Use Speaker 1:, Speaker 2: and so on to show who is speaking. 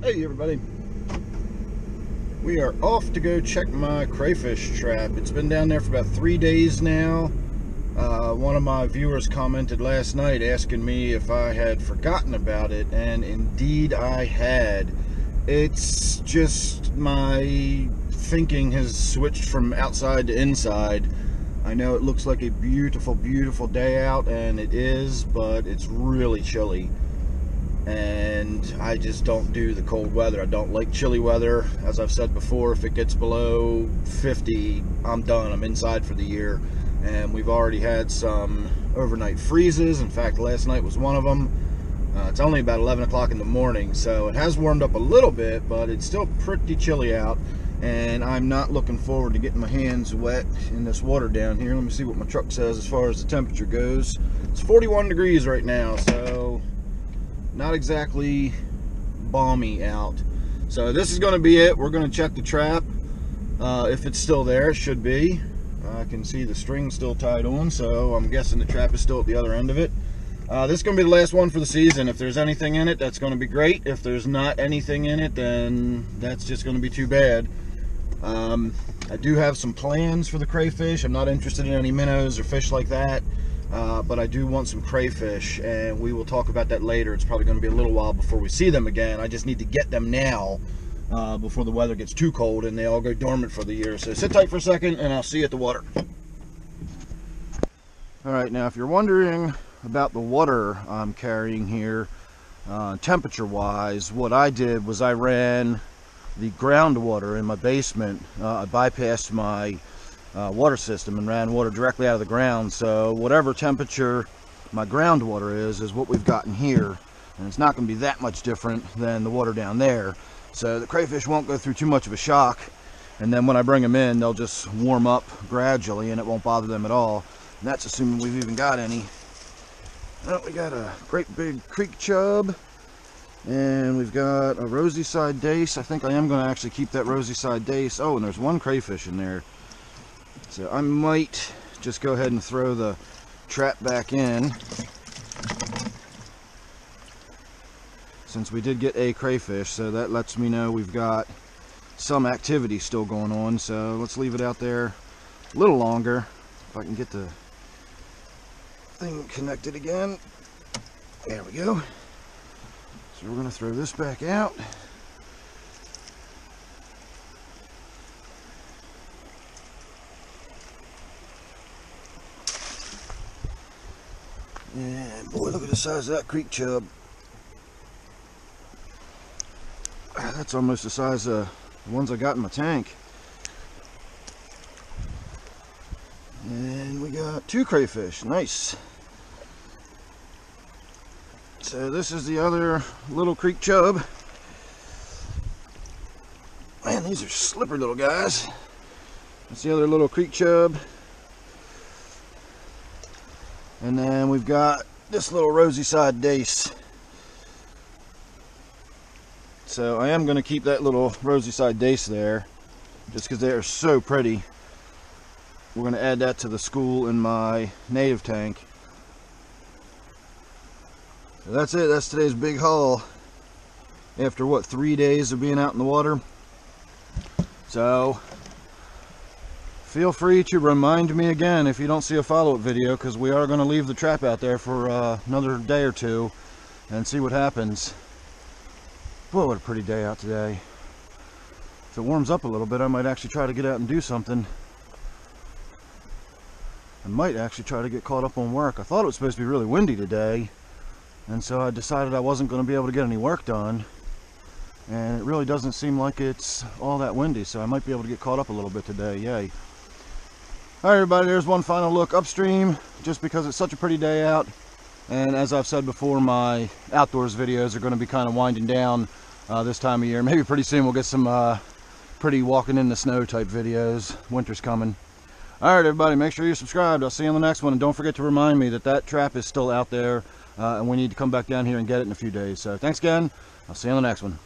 Speaker 1: Hey everybody, we are off to go check my crayfish trap. It's been down there for about 3 days now. One of my viewers commented last night asking me if I had forgotten about it, and indeed I had. It's just my thinking has switched from outside to inside. I know it looks like a beautiful, beautiful day out, and it is, but it's really chilly. And I just don't do the cold weather. I don't like chilly weather. As I've said before, if it gets below 50, I'm done. I'm inside for the year. And we've already had some overnight freezes. In fact, last night was one of them. It's only about 11 o'clock in the morning, so it has warmed up a little bit, but it's still pretty chilly out. And I'm not looking forward to getting my hands wet in this water down here. Let me see what my truck says as far as the temperature goes. It's 41 degrees right now, so not exactly balmy out. So this is going to be it. We're going to check the trap. If it's still there, it should be. I can see the string still tied on, so I'm guessing the trap is still at the other end of it. This is going to be the last one for the season. If there's anything in it, that's going to be great. If there's not anything in it, then that's just going to be too bad. I do have some plans for the crayfish. I'm not interested in any minnows or fish like that. But I do want some crayfish, and we will talk about that later. It's probably going to be a little while before we see them again. I just need to get them now before the weather gets too cold and they all go dormant for the year. So sit tight for a second and I'll see you at the water. Alright, now if you're wondering about the water I'm carrying here, temperature wise, what I did was I ran the groundwater in my basement. I bypassed my water system and ran water directly out of the ground, so whatever temperature my groundwater is what we've gotten here, and it's not going to be that much different than the water down there, so the crayfish won't go through too much of a shock, and then when I bring them in, they'll just warm up gradually and it won't bother them at all. And that's assuming we've even got any. Well, we got a great big creek chub, and we've got a Rosyside dace. I think I am going to actually keep that Rosyside dace. Oh, and there's one crayfish in there. So I might just go ahead and throw the trap back in, since we did get a crayfish, so that lets me know we've got some activity still going on. So let's leave it out there a little longer. If I can get the thing connected again. There we go. So we're going to throw this back out. And boy, look at the size of that creek chub. That's almost the size of the ones I got in my tank. And we got 2 crayfish. Nice. So this is the other little creek chub. Man, these are slippery little guys. That's the other little creek chub. And then we've got this little Rosyside dace. So I am going to keep that little Rosyside dace there, just because they are so pretty. We're going to add that to the school in my native tank. So that's it. That's today's big haul. After what, 3 days of being out in the water. So feel free to remind me again if you don't see a follow-up video, because we are going to leave the trap out there for another day or two and see what happens. Boy, what a pretty day out today. If it warms up a little bit, I might actually try to get out and do something. I might actually try to get caught up on work. I thought it was supposed to be really windy today, and so I decided I wasn't going to be able to get any work done. And it really doesn't seem like it's all that windy, so I might be able to get caught up a little bit today. Yay. Alright everybody, there's one final look upstream, just because it's such a pretty day out. And as I've said before, my outdoors videos are going to be kind of winding down this time of year. Maybe pretty soon we'll get some pretty walking in the snow type videos. Winter's coming. Alright everybody, make sure you're subscribed. I'll see you on the next one. And don't forget to remind me that that trap is still out there, and we need to come back down here and get it in a few days. So thanks again. I'll see you on the next one.